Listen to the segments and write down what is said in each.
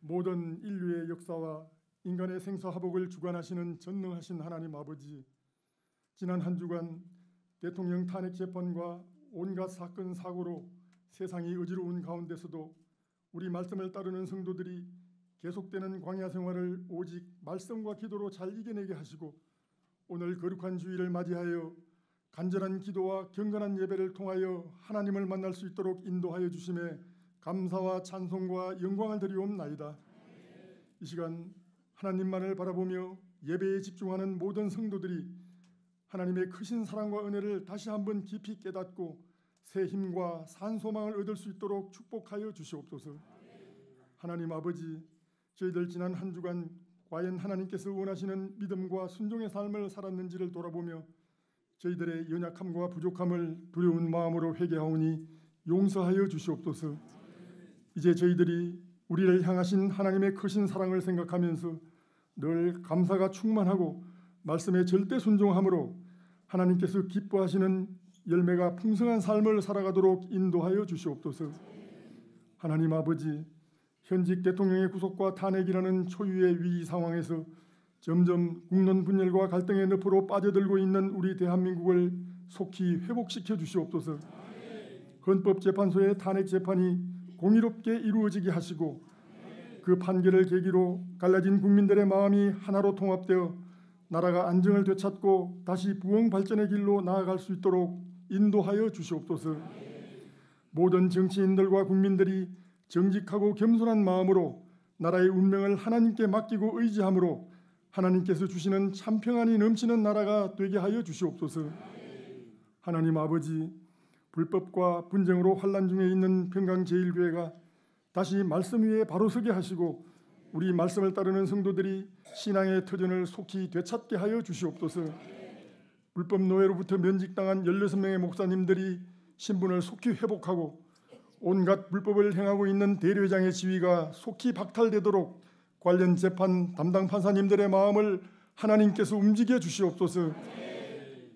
모든 인류의 역사와 인간의 생사화복을 주관하시는 전능하신 하나님 아버지, 지난 한 주간 대통령 탄핵 재판과 온갖 사건 사고로 세상이 어지러운 가운데서도 우리 말씀을 따르는 성도들이 계속되는 광야 생활을 오직 말씀과 기도로 잘 이겨내게 하시고, 오늘 거룩한 주일을 맞이하여 간절한 기도와 경건한 예배를 통하여 하나님을 만날 수 있도록 인도하여 주심에 감사와 찬송과 영광을 드리옵나이다. 이 시간 하나님만을 바라보며 예배에 집중하는 모든 성도들이 하나님의 크신 사랑과 은혜를 다시 한번 깊이 깨닫고 새 힘과 산 소망을 얻을 수 있도록 축복하여 주시옵소서. 하나님 아버지, 저희들 지난 한 주간 과연 하나님께서 원하시는 믿음과 순종의 삶을 살았는지를 돌아보며 저희들의 연약함과 부족함을 두려운 마음으로 회개하오니 용서하여 주시옵소서. 이제 저희들이 우리를 향하신 하나님의 크신 사랑을 생각하면서 늘 감사가 충만하고 말씀에 절대 순종함으로 하나님께서 기뻐하시는 열매가 풍성한 삶을 살아가도록 인도하여 주시옵소서. 하나님 아버지, 현직 대통령의 구속과 탄핵이라는 초유의 위기 상황에서 점점 국론 분열과 갈등의 늪으로 빠져들고 있는 우리 대한민국을 속히 회복시켜 주시옵소서. 헌법재판소의 탄핵 재판이 공의롭게 이루어지게 하시고 그 판결을 계기로 갈라진 국민들의 마음이 하나로 통합되어 나라가 안정을 되찾고 다시 부흥 발전의 길로 나아갈 수 있도록 인도하여 주시옵소서. 모든 정치인들과 국민들이 정직하고 겸손한 마음으로 나라의 운명을 하나님께 맡기고 의지함으로 하나님께서 주시는 참 평안이 넘치는 나라가 되게 하여 주시옵소서. 하나님 아버지, 불법과 분쟁으로 환난 중에 있는 평강제일교회가 다시 말씀 위에 바로 서게 하시고 우리 말씀을 따르는 성도들이 신앙의 터전을 속히 되찾게 하여 주시옵소서. 불법 노예로부터 면직당한 16명의 목사님들이 신분을 속히 회복하고 온갖 불법을 행하고 있는 대리회장의 지위가 속히 박탈되도록 관련 재판 담당 판사님들의 마음을 하나님께서 움직여 주시옵소서.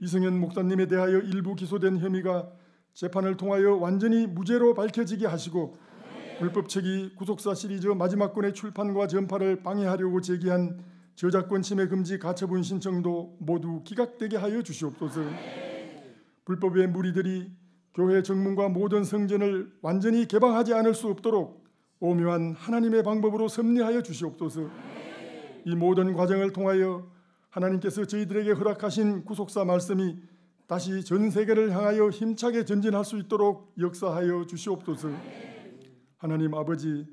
이승현 목사님에 대하여 일부 기소된 혐의가 재판을 통하여 완전히 무죄로 밝혀지게 하시고 불법책이 구속사 시리즈 마지막 권의 출판과 전파를 방해하려고 제기한 저작권 침해 금지 가처분 신청도 모두 기각되게 하여 주시옵소서. 불법의 무리들이 교회 정문과 모든 성전을 완전히 개방하지 않을 수 없도록 오묘한 하나님의 방법으로 섭리하여 주시옵소서. 이 모든 과정을 통하여 하나님께서 저희들에게 허락하신 구속사 말씀이 다시 전 세계를 향하여 힘차게 전진할 수 있도록 역사하여 주시옵소서. 하나님 아버지,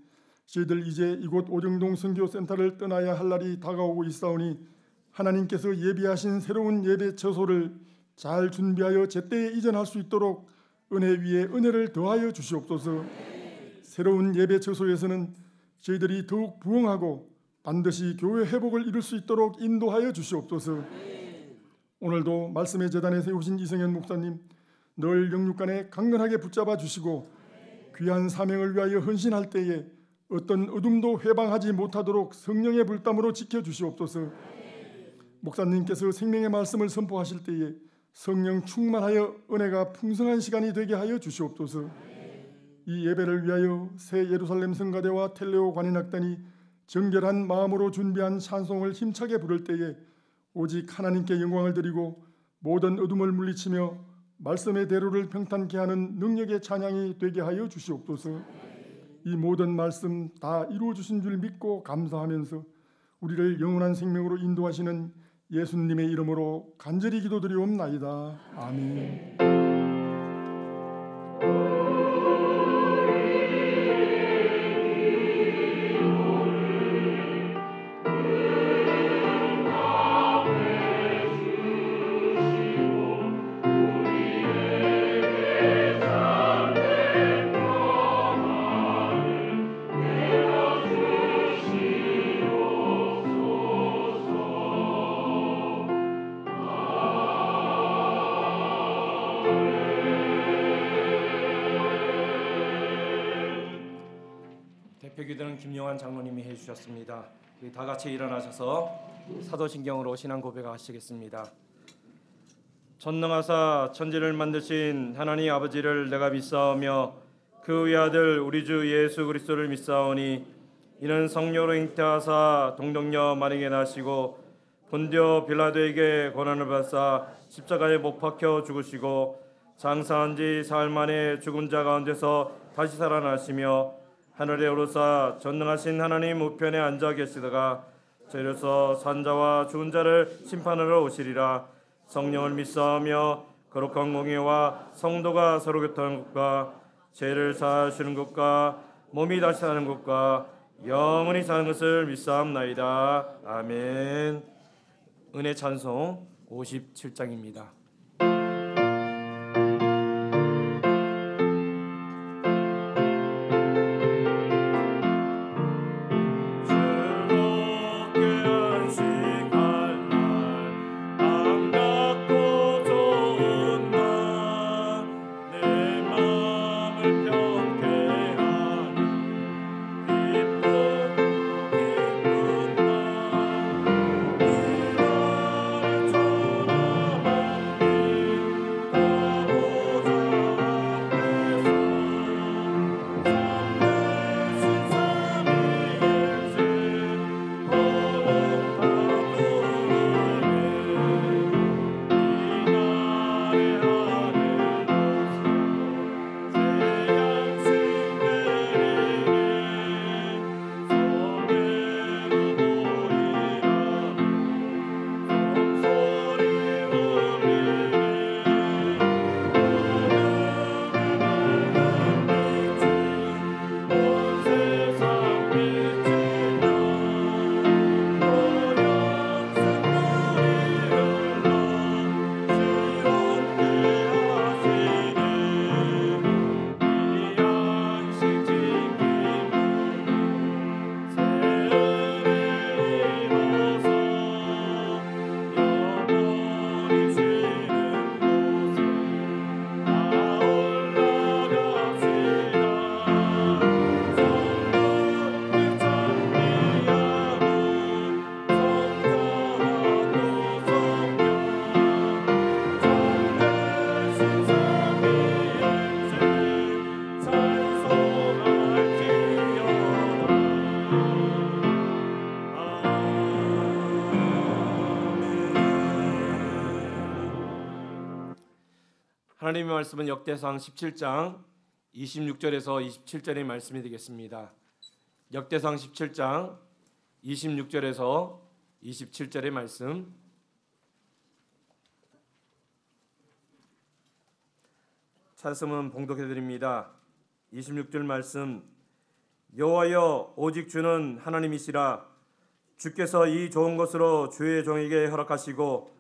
저희들 이제 이곳 오정동 선교센터를 떠나야 할 날이 다가오고 있사오니 하나님께서 예비하신 새로운 예배 처소를 잘 준비하여 제때에 이전할 수 있도록 은혜 위에 은혜를 더하여 주시옵소서. 새로운 예배 처소에서는 저희들이 더욱 부흥하고 반드시 교회 회복을 이룰 수 있도록 인도하여 주시옵소서. 오늘도 말씀의 제단에 세우신 이승현 목사님 늘 영육간에 강건하게 붙잡아 주시고 귀한 사명을 위하여 헌신할 때에 어떤 어둠도 회방하지 못하도록 성령의 불담으로 지켜주시옵소서. 목사님께서 생명의 말씀을 선포하실 때에 성령 충만하여 은혜가 풍성한 시간이 되게 하여 주시옵소서. 이 예배를 위하여 새 예루살렘 성가대와 텔레오 관현악단이 정결한 마음으로 준비한 찬송을 힘차게 부를 때에 오직 하나님께 영광을 드리고 모든 어둠을 물리치며 말씀의 대로를 평탄케 하는 능력의 찬양이 되게 하여 주시옵소서. 이 모든 말씀 다 이루어 주신 줄 믿고 감사하면서 우리를 영원한 생명으로 인도하시는 예수님의 이름으로 간절히 기도드리옵나이다. 아멘. 대표기도는 김용환 장로님이 해주셨습니다. 우리 다 같이 일어나셔서 사도신경으로 신앙 고백하시겠습니다. 전능하사 천지를 만드신 하나님 아버지를 내가 믿사오며 그 외아들 우리 주 예수 그리스도를 믿사오니 이는 성령으로 잉태하사 동정녀 마리아에게 나시고 본디오 빌라도에게 고난을 받사 십자가에 못 박혀 죽으시고 장사한 지 사흘 만에 죽은 자 가운데서 다시 살아나시며 하늘에 오르사 전능하신 하나님 우편에 앉아 계시다가 저희로서 산자와 죽은 자를 심판하러 오시리라. 성령을 믿사오며 거룩한 공예와 성도가 서로 교통하는 것과 죄를 사하시는 것과 몸이 다시 사는 것과 영원히 사는 것을 믿사옵나이다. 아멘. 은혜 찬송 57장입니다. 하나님의 말씀은 역대상 17장 26절에서 27절의 말씀이 되겠습니다. 역대상 17장 26절에서 27절의 말씀, 찬송은 봉독해 드립니다. 26절 말씀. 여호와여, 오직 주는 하나님이시라. 주께서 이 좋은 것으로 주의 종에게 허락하시고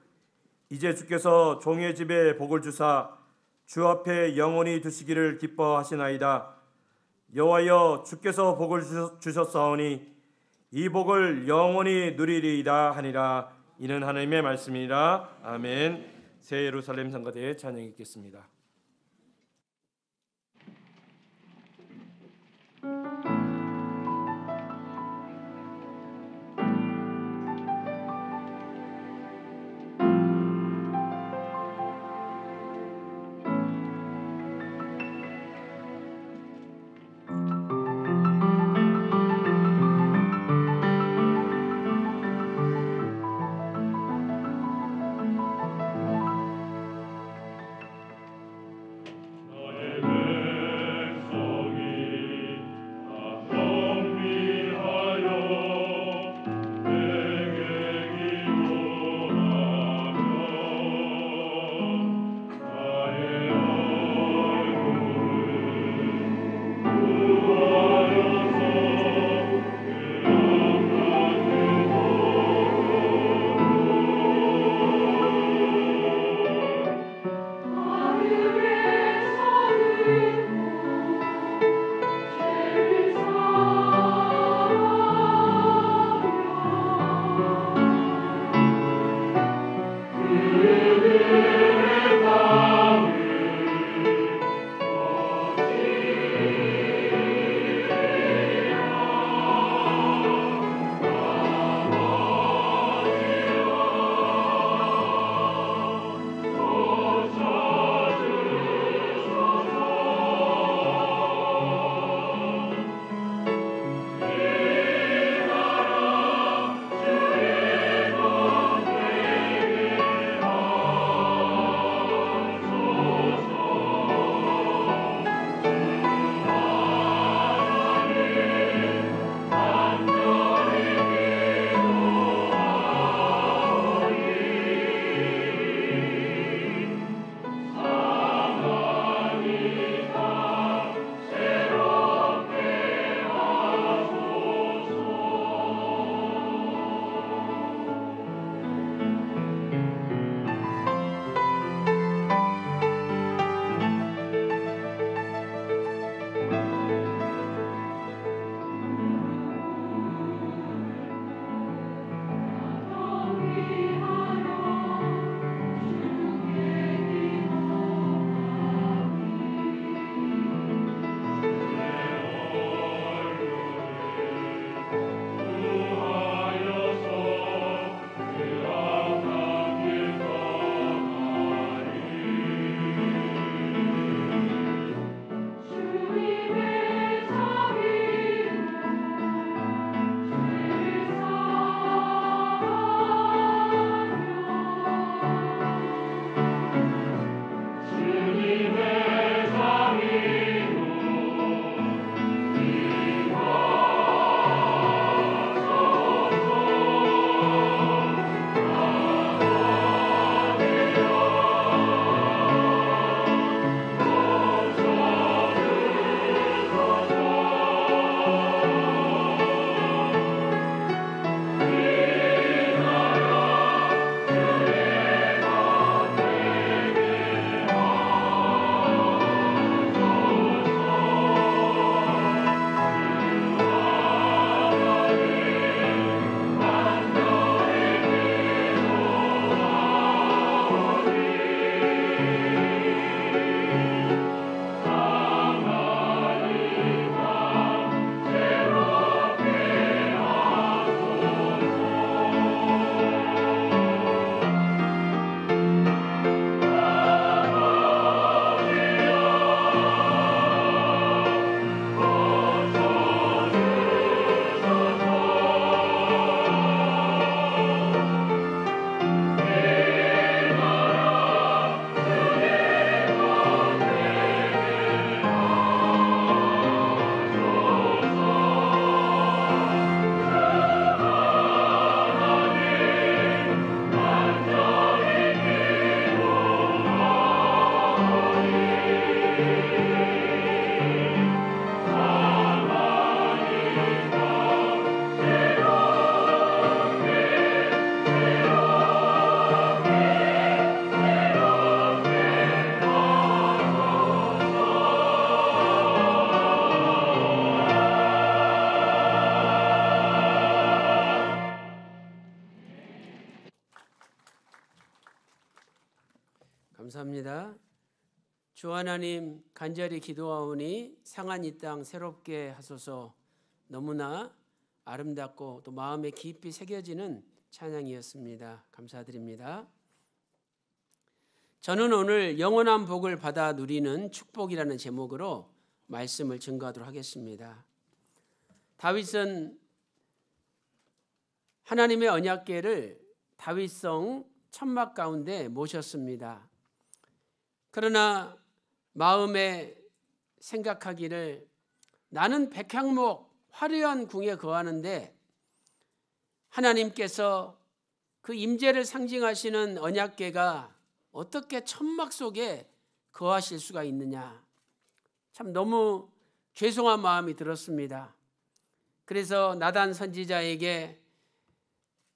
이제 주께서 종의 집에 복을 주사 주 앞에 영원히 두시기를 기뻐하시나이다. 여호와여, 주께서 복을 주셨사오니 이 복을 영원히 누리리이다 하니라. 이는 하나님의 말씀이라. 아멘. 새 예루살렘 성가대의 찬양 읽겠습니다. 감사합니다. 주 하나님, 간절히 기도하오니 상한 이 땅 새롭게 하소서. 너무나 아름답고 또 마음에 깊이 새겨지는 찬양이었습니다. 감사드립니다. 저는 오늘 영원한 복을 받아 누리는 축복이라는 제목으로 말씀을 증거하도록 하겠습니다. 다윗은 하나님의 언약궤를 다윗성 천막 가운데 모셨습니다. 그러나 마음에 생각하기를 나는 백향목 화려한 궁에 거하는데 하나님께서 그 임재를 상징하시는 언약궤가 어떻게 천막 속에 거하실 수가 있느냐. 참 너무 죄송한 마음이 들었습니다. 그래서 나단 선지자에게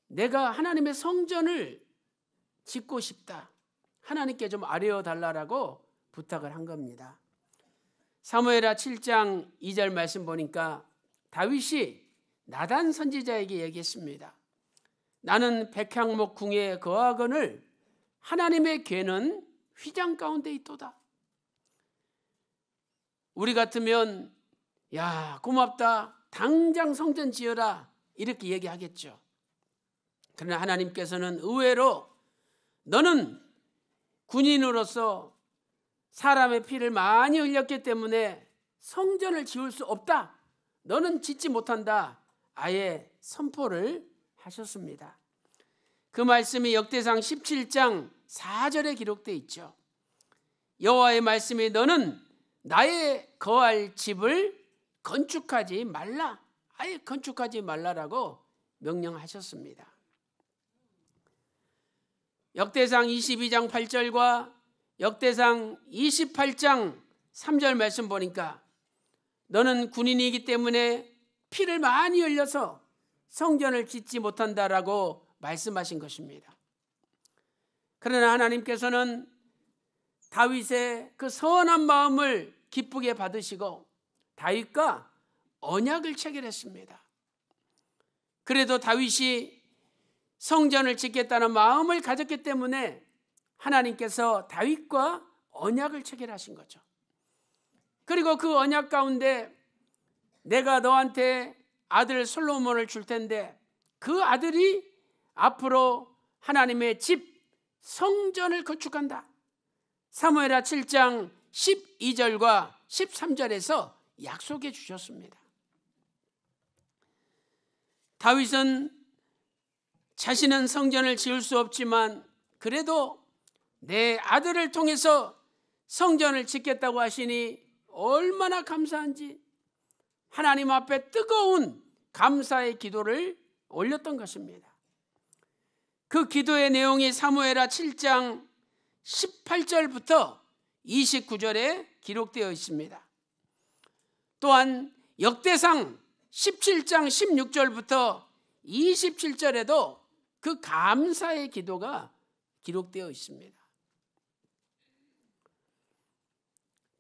내가 하나님의 성전을 짓고 싶다. 하나님께 좀 아뢰어 달라고 부탁을 한 겁니다. 사무엘하 7장 2절 말씀 보니까 다윗이 나단 선지자에게 얘기했습니다. 나는 백향목 궁에 거하거늘 하나님의 궤는 휘장 가운데 있도다. 우리 같으면 야 고맙다. 당장 성전 지어라. 이렇게 얘기하겠죠. 그러나 하나님께서는 의외로 너는 군인으로서 사람의 피를 많이 흘렸기 때문에 성전을 지을 수 없다. 너는 짓지 못한다. 아예 선포를 하셨습니다. 그 말씀이 역대상 17장 4절에 기록되어 있죠. 여호와의 말씀이 너는 나의 거할 집을 건축하지 말라. 아예 건축하지 말라라고 명령하셨습니다. 역대상 22장 8절과 역대상 28장 3절 말씀 보니까 너는 군인이기 때문에 피를 많이 흘려서 성전을 짓지 못한다라고 말씀하신 것입니다. 그러나 하나님께서는 다윗의 그 선한 마음을 기쁘게 받으시고 다윗과 언약을 체결했습니다. 그래도 다윗이 성전을 짓겠다는 마음을 가졌기 때문에 하나님께서 다윗과 언약을 체결하신 거죠. 그리고 그 언약 가운데 내가 너한테 아들 솔로몬을 줄 텐데 그 아들이 앞으로 하나님의 집 성전을 건축한다. 사무엘하 7장 12절과 13절에서 약속해 주셨습니다. 다윗은 자신은 성전을 지을 수 없지만 그래도 내 아들을 통해서 성전을 짓겠다고 하시니 얼마나 감사한지 하나님 앞에 뜨거운 감사의 기도를 올렸던 것입니다. 그 기도의 내용이 사무엘하 7장 18절부터 29절에 기록되어 있습니다. 또한 역대상 17장 16절부터 27절에도 그 감사의 기도가 기록되어 있습니다.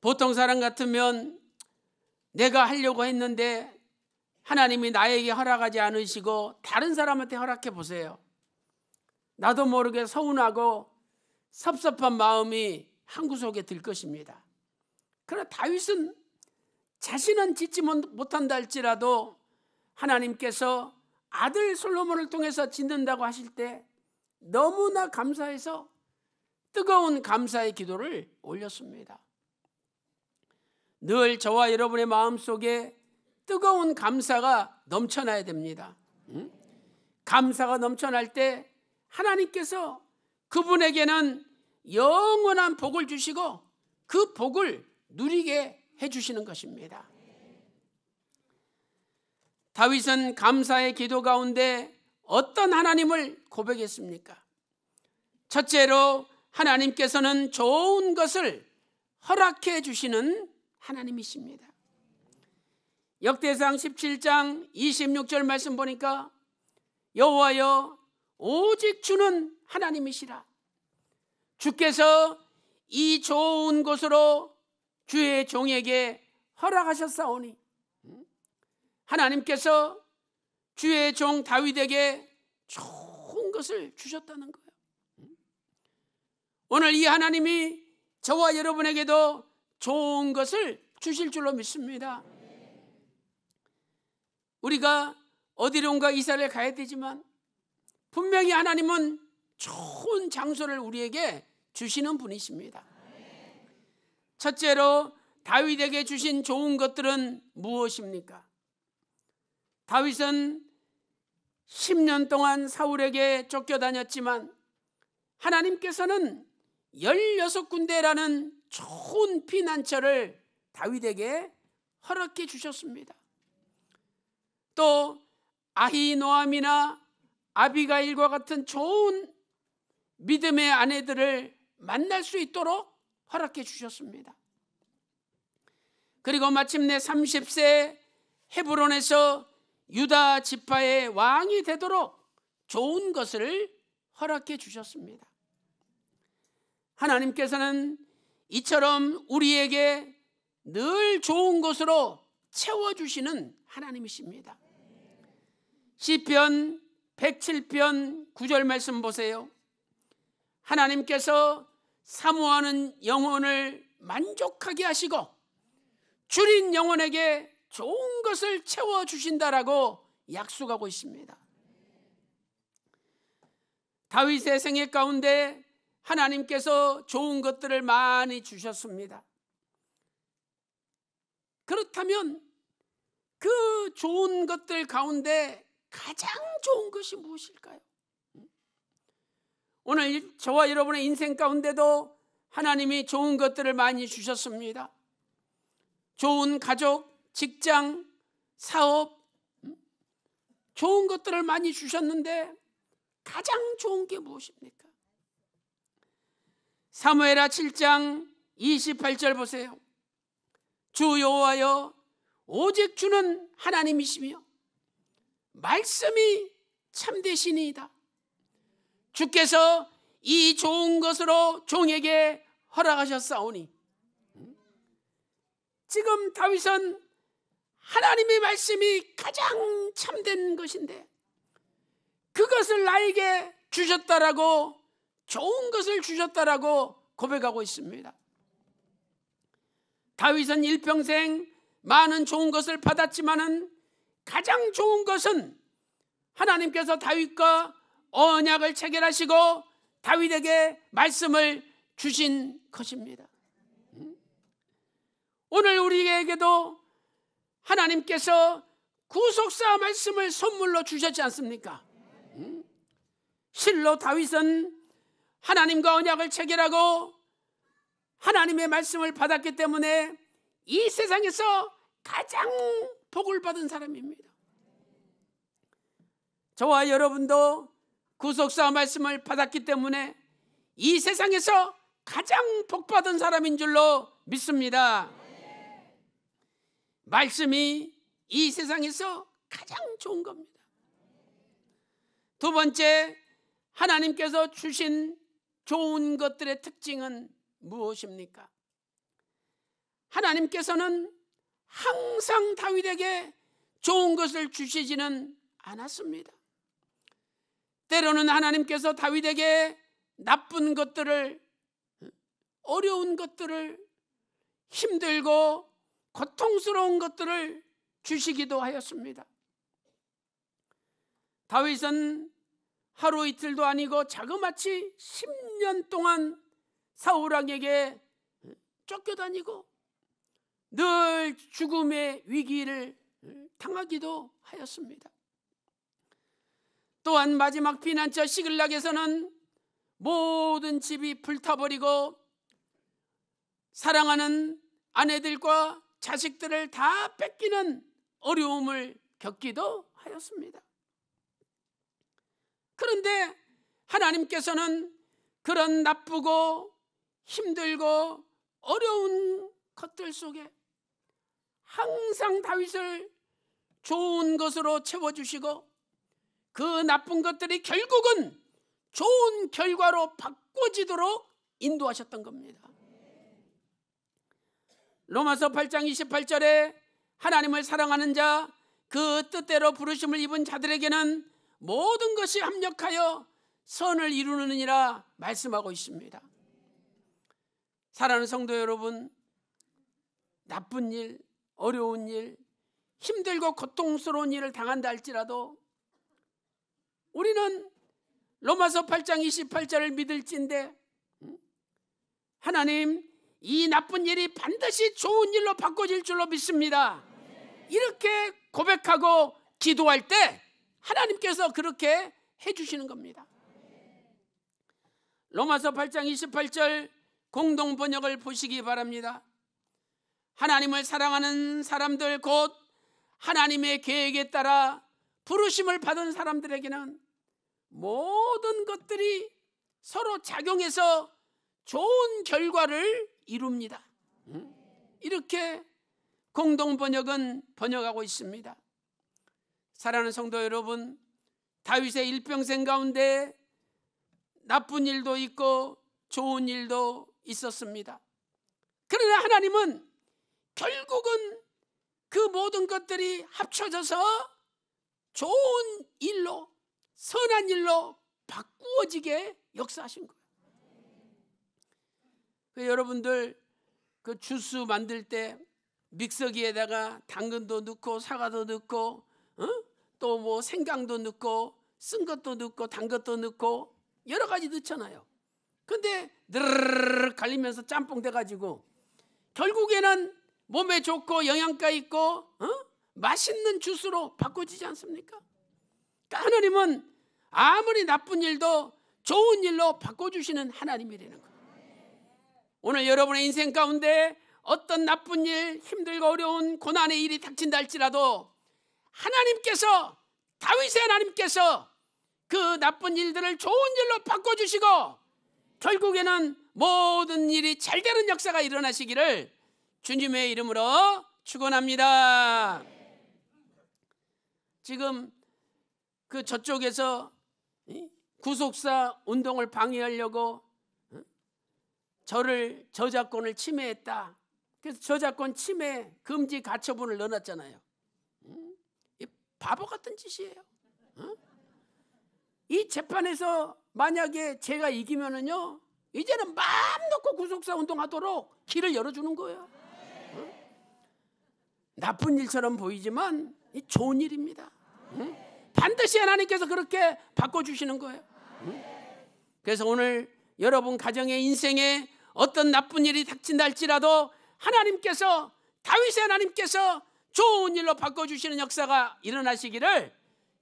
보통 사람 같으면 내가 하려고 했는데 하나님이 나에게 허락하지 않으시고 다른 사람한테 허락해 보세요. 나도 모르게 서운하고 섭섭한 마음이 한구석에 들 것입니다. 그러나 다윗은 자신은 짓지 못한다 할지라도 하나님께서 아들 솔로몬을 통해서 짓는다고 하실 때 너무나 감사해서 뜨거운 감사의 기도를 올렸습니다. 늘 저와 여러분의 마음속에 뜨거운 감사가 넘쳐나야 됩니다. 감사가 넘쳐날 때 하나님께서 그분에게는 영원한 복을 주시고 그 복을 누리게 해주시는 것입니다. 다윗은 감사의 기도 가운데 어떤 하나님을 고백했습니까? 첫째로 하나님께서는 좋은 것을 허락해 주시는 하나님이십니다. 역대상 17장 26절 말씀 보니까 여호와여 오직 주는 하나님이시라. 주께서 이 좋은 곳으로 주의 종에게 허락하셨사오니 하나님께서 주의 종 다윗에게 좋은 것을 주셨다는 거예요. 오늘 이 하나님이 저와 여러분에게도 좋은 것을 주실 줄로 믿습니다. 우리가 어디론가 이사를 가야 되지만 분명히 하나님은 좋은 장소를 우리에게 주시는 분이십니다. 첫째로 다윗에게 주신 좋은 것들은 무엇입니까? 다윗은 10년 동안 사울에게 쫓겨다녔지만 하나님께서는 16군데라는 좋은 피난처를 다윗에게 허락해 주셨습니다. 또 아히노암이나 아비가일과 같은 좋은 믿음의 아내들을 만날 수 있도록 허락해 주셨습니다. 그리고 마침내 30세 헤브론에서 유다 지파의 왕이 되도록 좋은 것을 허락해 주셨습니다. 하나님께서는 이처럼 우리에게 늘 좋은 것으로 채워주시는 하나님이십니다. 시편 107편 9절 말씀 보세요. 하나님께서 사모하는 영혼을 만족하게 하시고 줄인 영혼에게 좋은 것을 채워주신다라고 약속하고 있습니다. 다윗의 생애 가운데 하나님께서 좋은 것들을 많이 주셨습니다. 그렇다면 그 좋은 것들 가운데 가장 좋은 것이 무엇일까요? 오늘 저와 여러분의 인생 가운데도 하나님이 좋은 것들을 많이 주셨습니다. 좋은 가족, 직장, 사업, 좋은 것들을 많이 주셨는데 가장 좋은 게 무엇입니까? 사무엘하 7장 28절 보세요. 주 여호와여 오직 주는 하나님이시며 말씀이 참되시니이다. 주께서 이 좋은 것으로 종에게 허락하셨사오니. 지금 다윗은 하나님의 말씀이 가장 참된 것인데 그것을 나에게 주셨다라고, 좋은 것을 주셨다라고 고백하고 있습니다. 다윗은 일평생 많은 좋은 것을 받았지만은 가장 좋은 것은 하나님께서 다윗과 언약을 체결하시고 다윗에게 말씀을 주신 것입니다. 오늘 우리에게도 하나님께서 구속사 말씀을 선물로 주셨지 않습니까? 실로 다윗은 하나님과 언약을 체결하고 하나님의 말씀을 받았기 때문에 이 세상에서 가장 복을 받은 사람입니다. 저와 여러분도 구속사 말씀을 받았기 때문에 이 세상에서 가장 복받은 사람인 줄로 믿습니다. 말씀이 이 세상에서 가장 좋은 겁니다. 두 번째, 하나님께서 주신 좋은 것들의 특징은 무엇입니까? 하나님께서는 항상 다윗에게 좋은 것을 주시지는 않았습니다. 때로는 하나님께서 다윗에게 나쁜 것들을, 어려운 것들을, 힘들고 고통스러운 것들을 주시기도 하였습니다. 다윗은 하루 이틀도 아니고 자그마치 10년 동안 사울 왕에게 쫓겨다니고 늘 죽음의 위기를 당하기도 하였습니다. 또한 마지막 피난처 시글락에서는 모든 집이 불타버리고 사랑하는 아내들과 자식들을 다 뺏기는 어려움을 겪기도 하였습니다. 그런데 하나님께서는 그런 나쁘고 힘들고 어려운 것들 속에 항상 다윗을 좋은 것으로 채워주시고 그 나쁜 것들이 결국은 좋은 결과로 바꿔지도록 인도하셨던 겁니다. 로마서 8장 28절에 하나님을 사랑하는 자, 그 뜻대로 부르심을 입은 자들에게는 모든 것이 합력하여 선을 이루느니라 말씀하고 있습니다. 사랑하는 성도 여러분, 나쁜 일, 어려운 일, 힘들고 고통스러운 일을 당한다 할지라도 우리는 로마서 8장 28절을 믿을진데 하나님, 이 나쁜 일이 반드시 좋은 일로 바꿔질 줄로 믿습니다. 이렇게 고백하고 기도할 때 하나님께서 그렇게 해주시는 겁니다. 로마서 8장 28절 공동 번역을 보시기 바랍니다. 하나님을 사랑하는 사람들, 곧 하나님의 계획에 따라 부르심을 받은 사람들에게는 모든 것들이 서로 작용해서 좋은 결과를 이룹니다. 이렇게 공동 번역은 번역하고 있습니다. 사랑하는 성도 여러분, 다윗의 일평생 가운데 나쁜 일도 있고 좋은 일도 있었습니다. 그러나 하나님은 결국은 그 모든 것들이 합쳐져서 좋은 일로, 선한 일로 바꾸어지게 역사하신 거예요. 여러분들 그 주스 만들 때 믹서기에다가 당근도 넣고 사과도 넣고 또 뭐 생강도 넣고 쓴 것도 넣고 단 것도 넣고 여러 가지 넣잖아요. 근데 드르르르 갈리면서 짬뽕 돼가지고 결국에는 몸에 좋고 영양가 있고 맛있는 주스로 바꿔지지 않습니까? 그러니까 하나님은 아무리 나쁜 일도 좋은 일로 바꿔주시는 하나님이라는 거예요. 오늘 여러분의 인생 가운데 어떤 나쁜 일, 힘들고 어려운 고난의 일이 닥친다 할지라도 하나님께서, 다윗의 하나님께서 그 나쁜 일들을 좋은 일로 바꿔주시고 결국에는 모든 일이 잘 되는 역사가 일어나시기를 주님의 이름으로 축원합니다. 지금 그 저쪽에서 구속사 운동을 방해하려고 저작권을 침해했다. 그래서 저작권 침해 금지 가처분을 넣어놨잖아요. 바보 같은 짓이에요. 이 재판에서 만약에 제가 이기면은요, 이제는 마음 놓고 구속사 운동하도록 길을 열어주는 거예요. 나쁜 일처럼 보이지만 좋은 일입니다. 반드시 하나님께서 그렇게 바꿔주시는 거예요. 그래서 오늘 여러분 가정의 인생에 어떤 나쁜 일이 닥친다 할지라도 하나님께서, 다윗의 하나님께서 좋은 일로 바꿔주시는 역사가 일어나시기를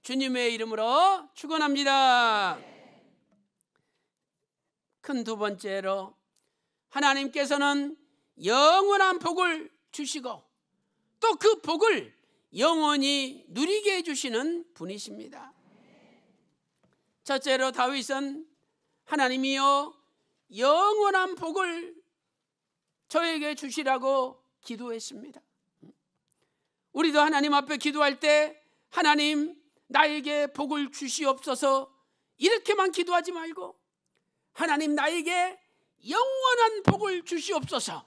주님의 이름으로 축원합니다. 큰 두 번째로 하나님께서는 영원한 복을 주시고 또 그 복을 영원히 누리게 해주시는 분이십니다. 첫째로 다윗은 하나님이여 영원한 복을 저에게 주시라고 기도했습니다. 우리도 하나님 앞에 기도할 때 하나님 나에게 복을 주시옵소서 이렇게만 기도하지 말고 하나님 나에게 영원한 복을 주시옵소서,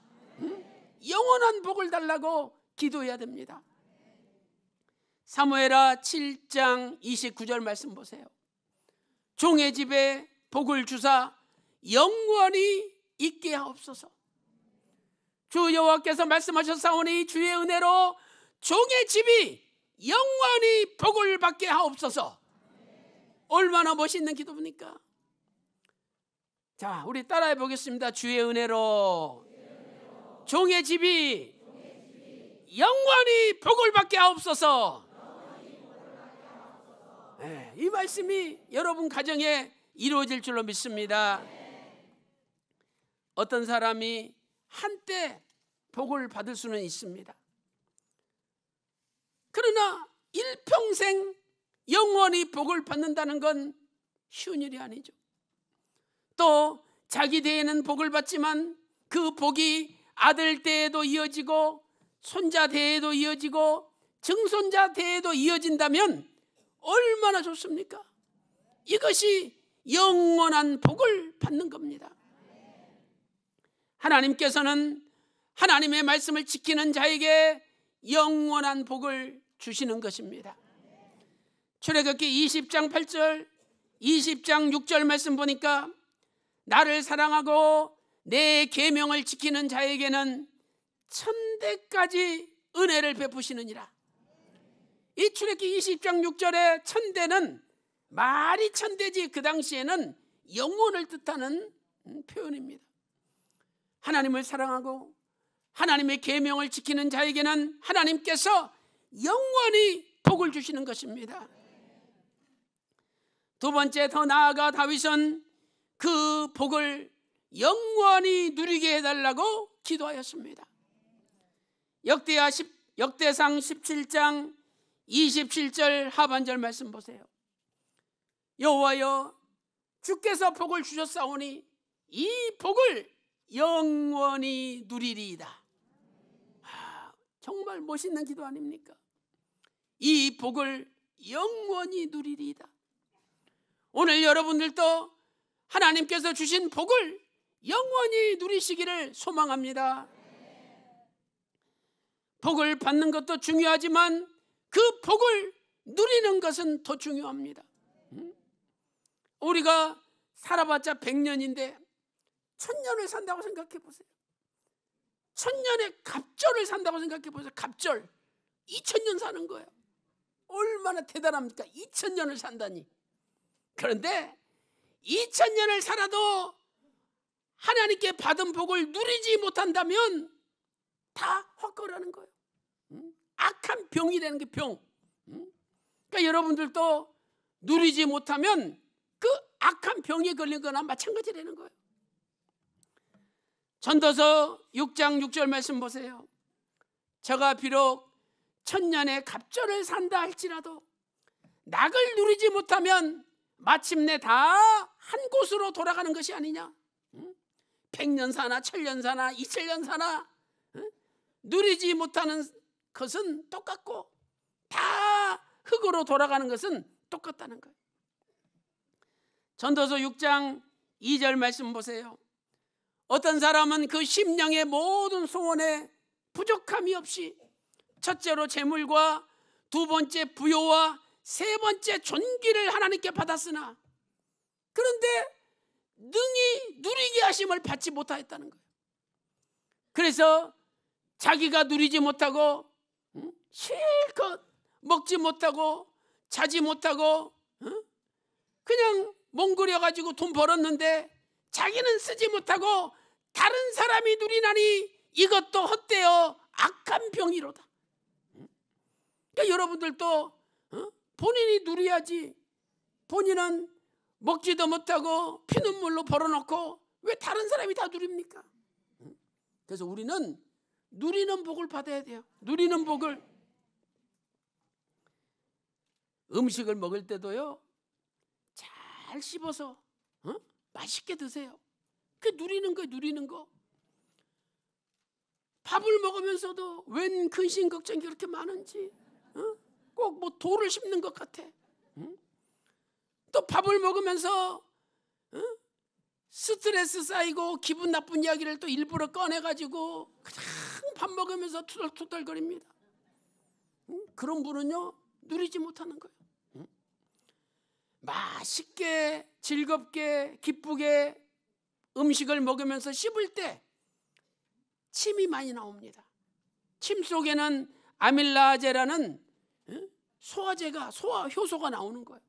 영원한 복을 달라고 기도해야 됩니다. 사무엘하 7장 29절 말씀 보세요. 종의 집에 복을 주사 영원히 있게 하옵소서. 주 여호와께서 말씀하셨사오니 주의 은혜로 종의 집이 영원히 복을 받게 하옵소서. 얼마나 멋있는 기도입니까? 자, 우리 따라해 보겠습니다. 주의 은혜로 종의 집이 영원히 복을 받게 하옵소서. 네, 이 말씀이 여러분 가정에 이루어질 줄로 믿습니다. 어떤 사람이 한때 복을 받을 수는 있습니다. 그러나 일평생 영원히 복을 받는다는 건 쉬운 일이 아니죠. 또 자기 대에는 복을 받지만 그 복이 아들 대에도 이어지고 손자 대에도 이어지고 증손자 대에도 이어진다면 얼마나 좋습니까? 이것이 영원한 복을 받는 겁니다. 하나님께서는 하나님의 말씀을 지키는 자에게 영원한 복을 주시는 것입니다. 출애굽기 20장 8절 20장 6절 말씀 보니까 나를 사랑하고 내 계명을 지키는 자에게는 천대까지 은혜를 베푸시느니라. 이 출애굽기 20장 6절에 천대는 말이 천대지 그 당시에는 영원을 뜻하는 표현입니다. 하나님을 사랑하고 하나님의 계명을 지키는 자에게는 하나님께서 영원히 복을 주시는 것입니다. 두 번째, 더 나아가 다윗은 그 복을 영원히 누리게 해달라고 기도하였습니다. 역대상 17장 27절 하반절 말씀 보세요. 여호와여, 주께서 복을 주셨사오니 이 복을 영원히 누리리이다. 정말 멋있는 기도 아닙니까? 이 복을 영원히 누리리이다. 오늘 여러분들도 하나님께서 주신 복을 영원히 누리시기를 소망합니다. 복을 받는 것도 중요하지만 그 복을 누리는 것은 더 중요합니다. 우리가 살아봤자 100년인데 1000년을 산다고 생각해 보세요. 1000년의 갑절을 산다고 생각해 보세요. 갑절 2000년 사는 거예요. 얼마나 대단합니까? 2000년을 산다니. 그런데 2000년을 살아도 하나님께 받은 복을 누리지 못한다면 다 헛거라는 거예요. 악한 병이라는 게 병. 그러니까 여러분들도 누리지 못하면 그 악한 병에 걸린 거나 마찬가지라는 거예요. 전도서 6장 6절 말씀 보세요. 저가 비록 1000년의 갑절을 산다 할지라도 낙을 누리지 못하면 마침내 다 한 곳으로 돌아가는 것이 아니냐. 100년 사나 1000년 사나 2000년 사나 누리지 못하는 것은 똑같고 다 흙으로 돌아가는 것은 똑같다는 거예요. 전도서 6장 2절 말씀 보세요. 어떤 사람은 그 심령의 모든 소원에 부족함이 없이 첫째로 재물과 두 번째 부요와 세 번째 존귀를 하나님께 받았으나 그런데 능히 누리게 하심을 받지 못하였다는 거예요. 그래서 자기가 누리지 못하고 실컷 먹지 못하고 자지 못하고 그냥 멍그려가지고 돈 벌었는데 자기는 쓰지 못하고 다른 사람이 누리나니 이것도 헛되어 악한 병이로다. 그러니까 여러분들도 본인이 누려야지. 본인은 먹지도 못하고 피눈물로 벌어놓고 왜 다른 사람이 다 누립니까? 그래서 우리는 누리는 복을 받아야 돼요. 누리는 복을. 음식을 먹을 때도요 잘 씹어서 맛있게 드세요. 그 누리는 거예요. 누리는 거. 밥을 먹으면서도 웬 근심 걱정이 그렇게 많은지 꼭 뭐 돌을 씹는 것 같아. 또 밥을 먹으면서 스트레스 쌓이고 기분 나쁜 이야기를 또 일부러 꺼내가지고 그냥 밥 먹으면서 투덜투덜거립니다. 그런 분은요 누리지 못하는 거예요. 맛있게 즐겁게 기쁘게 음식을 먹으면서 씹을 때 침이 많이 나옵니다. 침 속에는 아밀라제라는 소화제가 소화 효소가 나오는 거예요.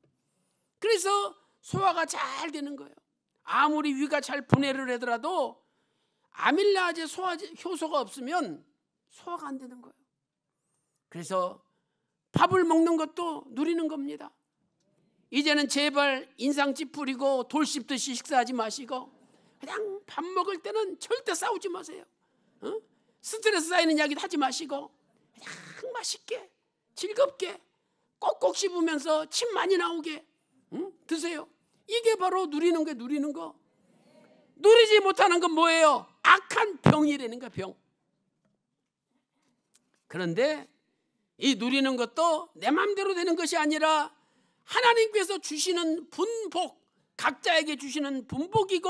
그래서 소화가 잘 되는 거예요. 아무리 위가 잘 분해를 하더라도 아밀라제 소화제 효소가 없으면 소화가 안 되는 거예요. 그래서 밥을 먹는 것도 누리는 겁니다. 이제는 제발 인상 찌푸리고 돌 씹듯이 식사하지 마시고 그냥 밥 먹을 때는 절대 싸우지 마세요. 스트레스 쌓이는 이야기도 하지 마시고 그냥 맛있게 즐겁게 꼭꼭 씹으면서 침 많이 나오게 드세요. 이게 바로 누리는 거. 누리는 거. 누리지 못하는 건 뭐예요? 악한 병이라는 거야. 병. 그런데 이 누리는 것도 내 마음대로 되는 것이 아니라 하나님께서 주시는 분복, 각자에게 주시는 분복이고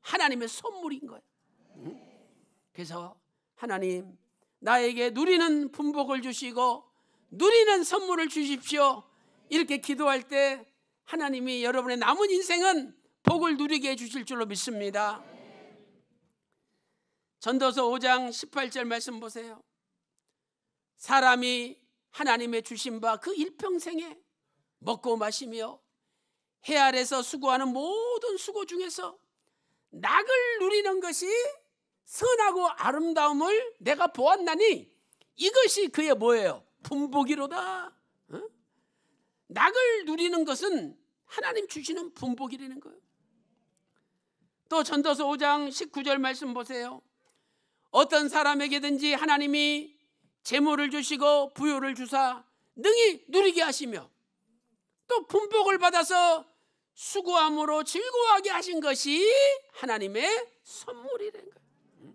하나님의 선물인 거예요. 그래서 하나님 나에게 누리는 분복을 주시고 누리는 선물을 주십시오. 이렇게 기도할 때 하나님이 여러분의 남은 인생은 복을 누리게 해주실 줄로 믿습니다. 전도서 5장 18절 말씀 보세요. 사람이 하나님의 주신 바 그 일평생에 먹고 마시며 해 아래서 수고하는 모든 수고 중에서 낙을 누리는 것이 선하고 아름다움을 내가 보았나니 이것이 그의 뭐예요? 분복이로다. 낙을 누리는 것은 하나님 주시는 분복이라는 거예요. 또 전도서 5장 19절 말씀 보세요. 어떤 사람에게든지 하나님이 재물을 주시고 부요를 주사 능히 누리게 하시며 또 분복을 받아서 수고함으로 즐거워하게 하신 것이 하나님의 선물이라는 거예요.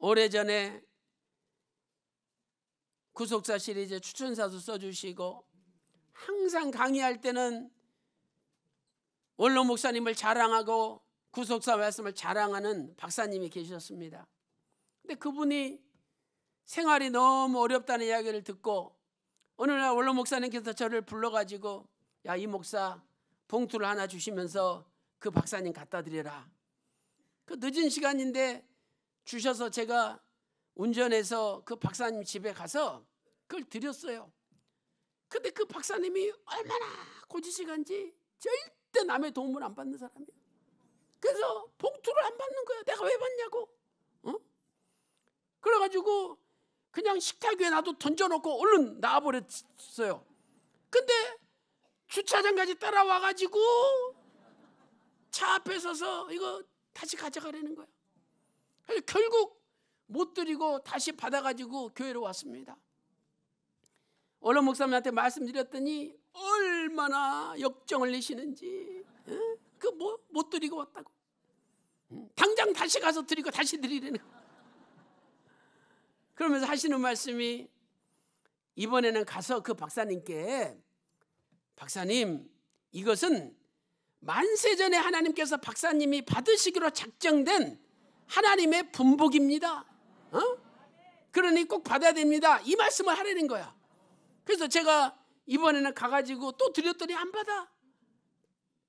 오래전에 구속사 시리즈 추천사도 써주시고 항상 강의할 때는 원로 목사님을 자랑하고 구속사 말씀을 자랑하는 박사님이 계셨습니다. 근데 그분이 생활이 너무 어렵다는 이야기를 듣고 어느 날 원로 목사님께서 저를 불러가지고 야, 이 목사 봉투를 하나 주시면서 그 박사님 갖다 드려라. 그 늦은 시간인데 주셔서 제가 운전해서 그 박사님 집에 가서 그걸 드렸어요. 근데 그 박사님이 얼마나 고지식한지 절대 남의 도움을 안 받는 사람이에요. 그래서 봉투를 안 받는 거야. 내가 왜 받냐고. 그래가지고 그냥 식탁 위에 놔도 던져놓고 얼른 나와버렸어요. 근데 주차장까지 따라와가지고 차 앞에 서서 이거 다시 가져가라는 거야. 그래서 결국 못 드리고 다시 받아가지고 교회로 왔습니다. 원로 목사님한테 말씀드렸더니 얼마나 역정을 내시는지. 그 못 드리고 왔다고. 당장 다시 가서 드리고 다시 드리라는 거야. 그러면서 하시는 말씀이 이번에는 가서 그 박사님께 박사님 이것은 만세전에 하나님께서 박사님이 받으시기로 작정된 하나님의 분복입니다. 그러니 꼭 받아야 됩니다. 이 말씀을 하라는 거야. 그래서 제가 이번에는 가가지고 또 드렸더니 안 받아.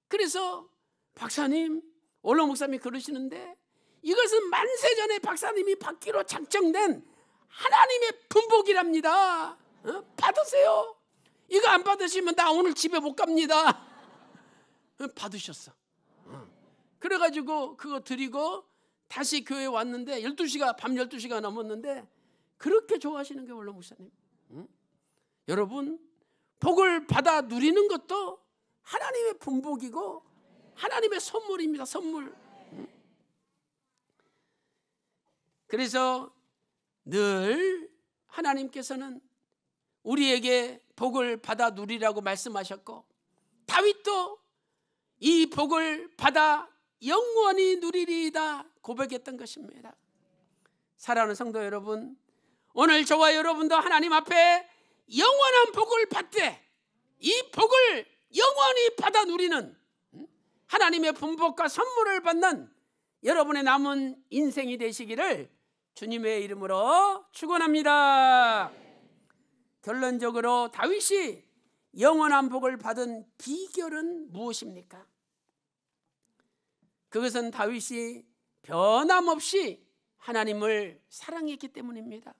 그래서 박사님 원로 목사님이 그러시는데 이것은 만세전에 박사님이 받기로 작정된 하나님의 분복이랍니다. 받으세요. 이거 안 받으시면 나 오늘 집에 못 갑니다. 받으셨어. 그래가지고 그거 드리고 다시 교회에 왔는데 밤 12시가 넘었는데 그렇게 좋아하시는 게 원로 목사님. 여러분 복을 받아 누리는 것도 하나님의 분복이고 하나님의 선물입니다. 선물. 그래서 늘 하나님께서는 우리에게 복을 받아 누리라고 말씀하셨고 다윗도 이 복을 받아 영원히 누리리이다 고백했던 것입니다. 사랑하는 성도 여러분, 오늘 저와 여러분도 하나님 앞에 영원한 복을 받되 이 복을 영원히 받아 누리는 하나님의 분복과 선물을 받는 여러분의 남은 인생이 되시기를 주님의 이름으로 축원합니다. 결론적으로 다윗이 영원한 복을 받은 비결은 무엇입니까? 그것은 다윗이 변함없이 하나님을 사랑했기 때문입니다.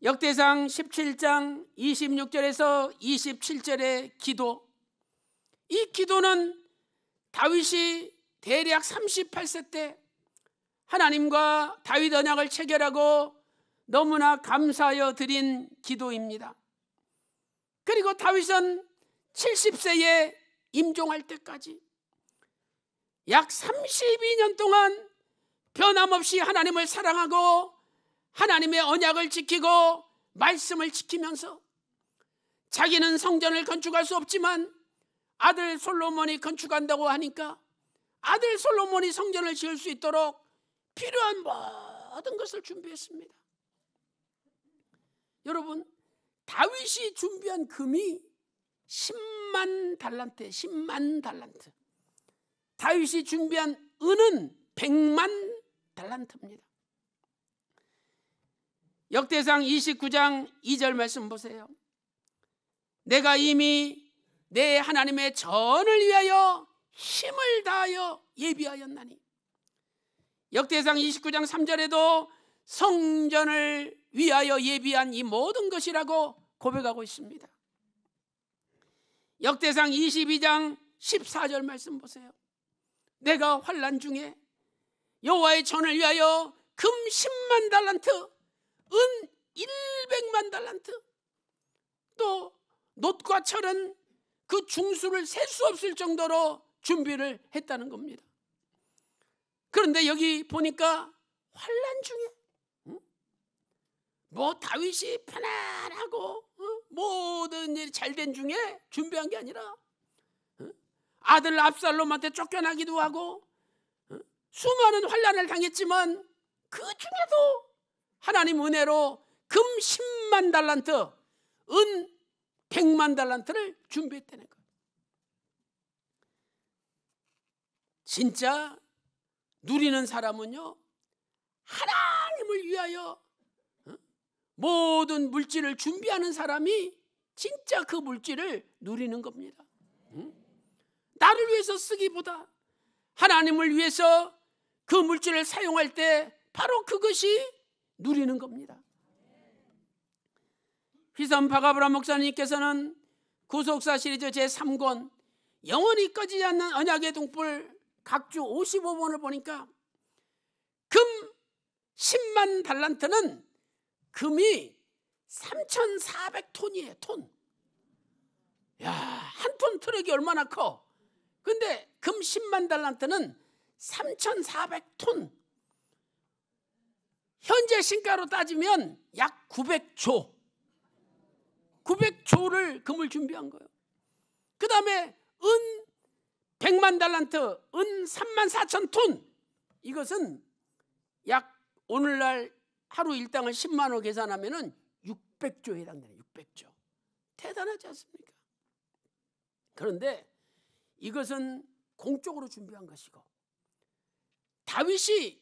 역대상 17장 26절에서 27절의 기도, 이 기도는 다윗이 대략 38세 때 하나님과 다윗 언약을 체결하고 너무나 감사하여 드린 기도입니다. 그리고 다윗은 70세에 임종할 때까지 약 32년 동안 변함없이 하나님을 사랑하고 하나님의 언약을 지키고 말씀을 지키면서 자기는 성전을 건축할 수 없지만 아들 솔로몬이 건축한다고 하니까 아들 솔로몬이 성전을 지을 수 있도록 필요한 모든 것을 준비했습니다. 여러분, 다윗이 준비한 금이 10만 달란트. 다윗이 준비한 은은 100만 달란트입니다. 역대상 29장 2절 말씀 보세요. 내가 이미 내 하나님의 전을 위하여 힘을 다하여 예비하였나니 역대상 29장 3절에도 성전을 위하여 예비한 이 모든 것이라고 고백하고 있습니다. 역대상 22장 14절 말씀 보세요. 내가 환난 중에 여호와의 전을 위하여 금 10만 달란트, 은 100만 달란트, 또 놋과 철은 그 중수를 셀 수 없을 정도로 준비를 했다는 겁니다. 그런데 여기 보니까 환난 중에 뭐 다윗이 편안하고 모든 일이 잘된 중에 준비한 게 아니라 아들 압살롬한테 쫓겨나기도 하고 수많은 환난을 당했지만 그 중에도 하나님 은혜로 금 10만 달란트, 은 100만 달란트를 준비했다는 거예요. 진짜 누리는 사람은요, 하나님을 위하여 모든 물질을 준비하는 사람이 진짜 그 물질을 누리는 겁니다. 나를 위해서 쓰기보다 하나님을 위해서 그 물질을 사용할 때 바로 그것이 누리는 겁니다. 휘선 바가브라 목사님께서는 구속사 시리즈 제3권 영원히 꺼지지 않는 언약의 등불 각주 55번을 보니까 금 10만 달란트는 금이 3,400톤이에요. 톤. 야, 한 톤 트럭이 얼마나 커. 근데 금 10만 달란트는 3,400톤. 현재 신가로 따지면 약 900조. 900조를 금을 준비한 거예요. 그 다음에 은 100만 달란트, 은 3만 4천 톤. 이것은 약 오늘날 하루 일당을 10만 원 계산하면 600조에 해당되는 600조. 대단하지 않습니까? 그런데 이것은 공적으로 준비한 것이고, 다윗이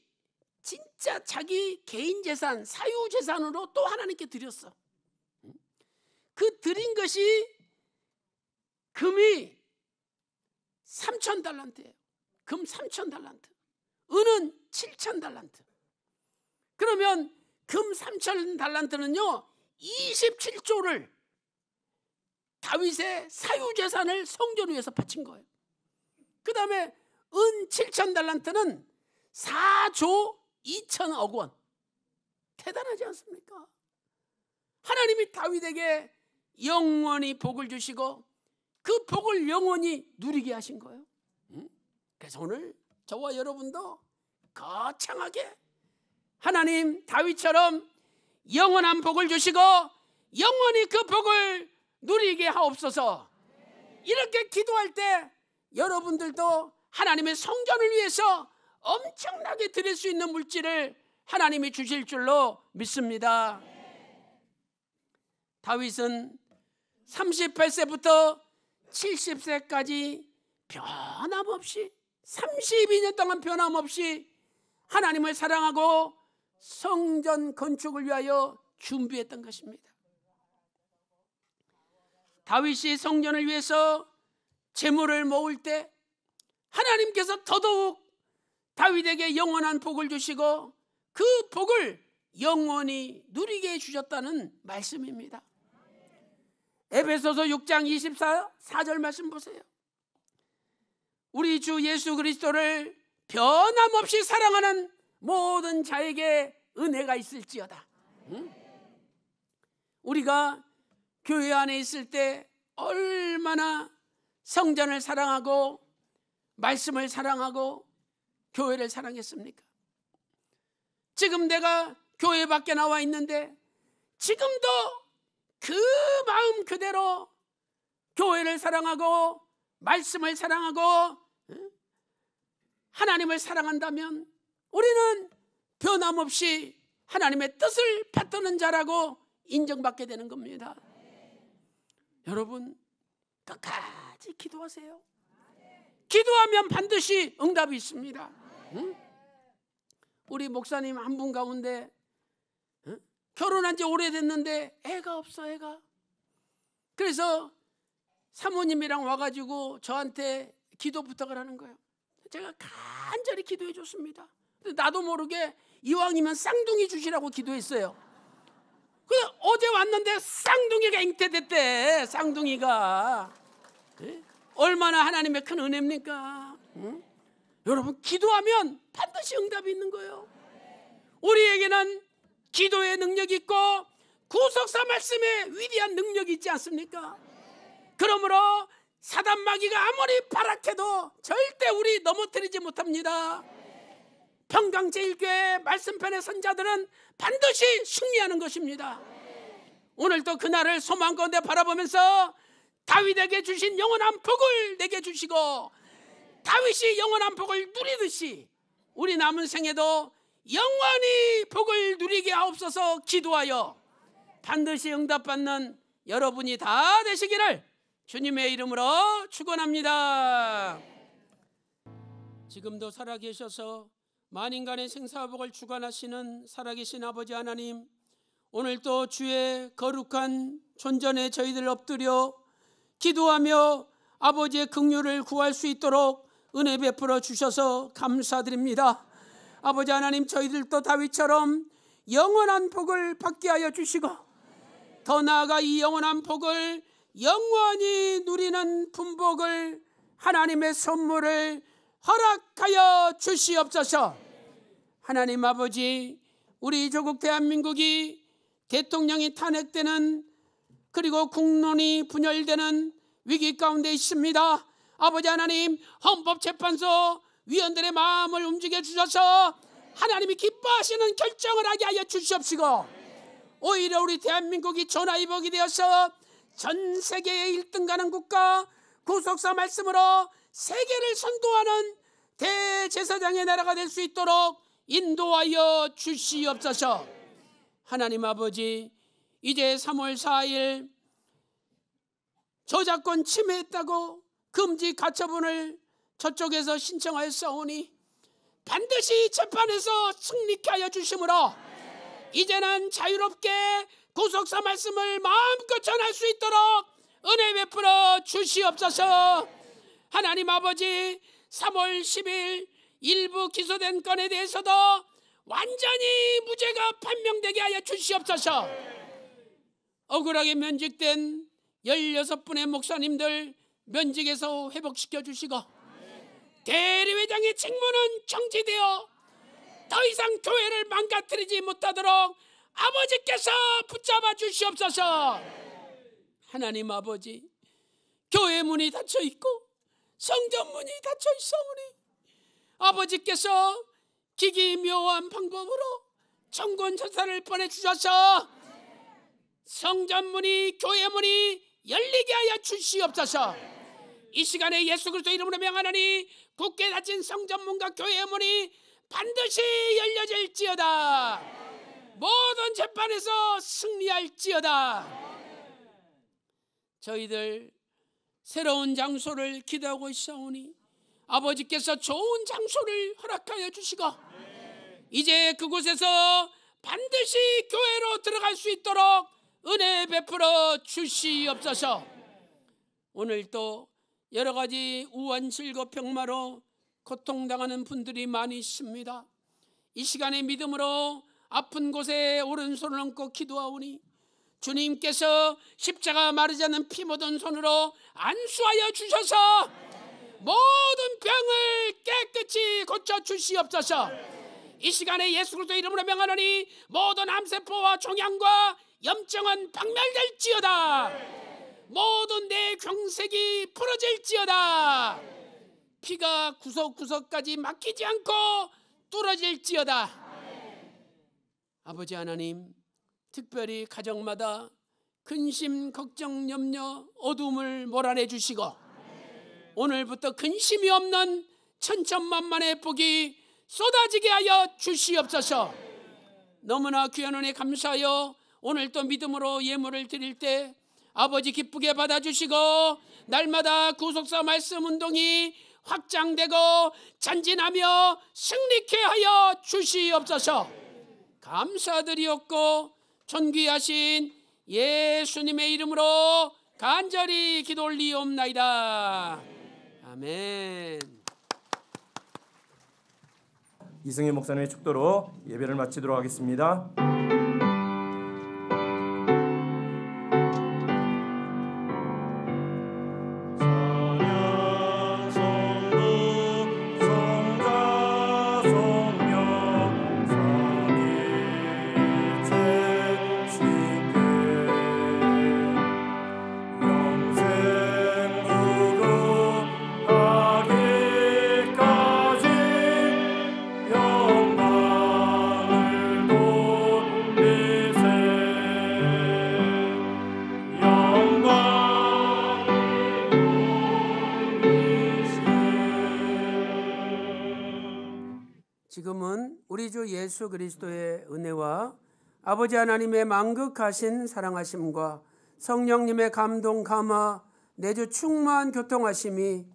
진짜 자기 개인 재산, 사유 재산으로 또 하나님께 드렸어. 그 드린 것이 금이 3,000달란트예요. 금 3,000달란트. 은은 7,000달란트. 그러면 금 3,000달란트는요 27조를 다윗의 사유재산을 성전을 위해서 바친 거예요. 그 다음에 은 7,000달란트는 4조 2천억 원. 대단하지 않습니까? 하나님이 다윗에게 영원히 복을 주시고 그 복을 영원히 누리게 하신 거예요. 그래서 오늘 저와 여러분도 거창하게 하나님 다윗처럼 영원한 복을 주시고 영원히 그 복을 누리게 하옵소서. 이렇게 기도할 때 여러분들도 하나님의 성전을 위해서 엄청나게 드릴 수 있는 물질을 하나님이 주실 줄로 믿습니다. 다윗은 38세부터 70세까지 변함없이 32년 동안 변함없이 하나님을 사랑하고 성전 건축을 위하여 준비했던 것입니다. 다윗이 성전을 위해서 재물을 모을 때 하나님께서 더더욱 다윗에게 영원한 복을 주시고 그 복을 영원히 누리게 해주셨다는 말씀입니다. 에베소서 6장 24절 말씀 보세요. 우리 주 예수 그리스도를 변함없이 사랑하는 모든 자에게 은혜가 있을지어다. 우리가 교회 안에 있을 때 얼마나 성전을 사랑하고 말씀을 사랑하고 교회를 사랑했습니까? 지금 내가 교회 밖에 나와 있는데 지금도 그 마음 그대로 교회를 사랑하고 말씀을 사랑하고 하나님을 사랑한다면 우리는 변함없이 하나님의 뜻을 받드는 자라고 인정받게 되는 겁니다. 여러분 끝까지 기도하세요. 기도하면 반드시 응답이 있습니다. 우리 목사님 한 분 가운데 결혼한 지 오래됐는데 애가 없어. 애가. 그래서 사모님이랑 와가지고 저한테 기도 부탁을 하는 거예요. 제가 간절히 기도해 줬습니다. 나도 모르게 이왕이면 쌍둥이 주시라고 기도했어요. 근데 어제 왔는데 쌍둥이가 잉태됐대. 쌍둥이가. 얼마나 하나님의 큰 은혜입니까? 응? 여러분, 기도하면 반드시 응답이 있는 거예요. 우리에게는 기도의 능력이 있고 구속사 말씀에 위대한 능력이 있지 않습니까? 그러므로 사단 마귀가 아무리 발악해도 절대 우리 넘어뜨리지 못합니다. 평강제일교회 말씀편의 선자들은 반드시 승리하는 것입니다. 오늘도 그날을 소망 가운데 바라보면서 다윗에게 주신 영원한 복을 내게 주시고 다윗이 영원한 복을 누리듯이 우리 남은 생에도 영원히 복을 누리게 하옵소서 기도하여 반드시 응답받는 여러분이 다 되시기를 주님의 이름으로 축원합니다. 지금도 살아계셔서 만인간의 생사복을 주관하시는 살아계신 아버지 하나님, 오늘도 주의 거룩한 존전에 저희들 엎드려 기도하며 아버지의 긍휼을 구할 수 있도록 은혜 베풀어 주셔서 감사드립니다. 아버지 하나님, 저희들도 다윗처럼 영원한 복을 받게 하여 주시고 더 나아가 이 영원한 복을 영원히 누리는 분복을 하나님의 선물을 허락하여 주시옵소서. 하나님 아버지, 우리 조국 대한민국이 대통령이 탄핵되는 그리고 국론이 분열되는 위기 가운데 있습니다. 아버지 하나님, 헌법재판소 위원들의 마음을 움직여 주셔서 하나님이 기뻐하시는 결정을 하게 하여 주시옵시고 오히려 우리 대한민국이 전화위복이 되어서 전 세계의 1등 가는 국가 구속사 말씀으로 세계를 선도하는 대제사장의 나라가 될 수 있도록 인도하여 주시옵소서. 하나님 아버지, 이제 3월 4일 저작권 침해했다고 금지 가처분을 저쪽에서 신청하였사오니 반드시 재판에서 승리케 하여 주심으로 이제는 자유롭게 구속사 말씀을 마음껏 전할 수 있도록 은혜 베풀어 주시옵소서. 하나님 아버지, 3월 10일 일부 기소된 건에 대해서도 완전히 무죄가 판명되게 하여 주시옵소서. 억울하게 면직된 16분의 목사님들 면직에서 회복시켜 주시고 대리회장의 직무는 정지되어 더 이상 교회를 망가뜨리지 못하도록 아버지께서 붙잡아 주시옵소서. 하나님 아버지, 교회 문이 닫혀 있고 성전 문이 닫혀 있사오니 아버지께서 기기묘한 방법으로 정권조사를 보내주셔서 성전 문이, 교회 문이 열리게 하여 주시옵소서. 이 시간에 예수 그리스도 이름으로 명하노니 굳게 닫힌 성전 문과 교회 문이 반드시 열려질지어다. 모든 재판에서 승리할지어다. 저희들 새로운 장소를 기대하고 있사오니 아버지께서 좋은 장소를 허락하여 주시고 이제 그곳에서 반드시 교회로 들어갈 수 있도록 은혜 베풀어 주시옵소서. 오늘도 여러 가지 우한 질거 병마로 고통당하는 분들이 많이 있습니다. 이 시간에 믿음으로 아픈 곳에 오른손을 얹고 기도하오니 주님께서 십자가 마르지 않는 피 묻은 손으로 안수하여 주셔서 모든 병을 깨끗이 고쳐 주시옵소서. 이 시간에 예수 그리스도 이름으로 명하노니 모든 암세포와 종양과 염증은 박멸될지어다. 모든 내 경색이 풀어질지어다. 피가 구석구석까지 막히지 않고 뚫어질지어다. 아버지 하나님, 특별히 가정마다 근심, 걱정, 염려, 어둠을 몰아내 주시고 오늘부터 근심이 없는 천천만만의 복이 쏟아지게 하여 주시옵소서. 너무나 귀한 은혜 감사하여 오늘 또 믿음으로 예물을 드릴 때 아버지 기쁘게 받아주시고 날마다 구속사 말씀 운동이 확장되고 전진하며 승리케 하여 주시옵소서. 감사드리옵고 존귀하신 예수님의 이름으로 간절히 기도 올리옵나이다. 아멘. 이승희 목사님의 축도로 예배를 마치도록 하겠습니다. 지금은 우리 주 예수 그리스도의 은혜와 아버지 하나님의 만극하신 사랑하심과 성령님의 감동 감화 내주 충만 교통하심이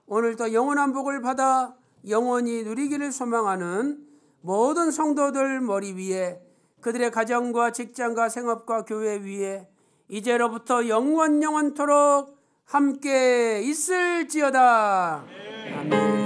오늘도 영원한 복을 받아 영원히 누리기를 소망하는 모든 성도들 머리 위에, 그들의 가정과 직장과 생업과 교회 위에 이제로부터 영원토록 함께 있을지어다. 아멘.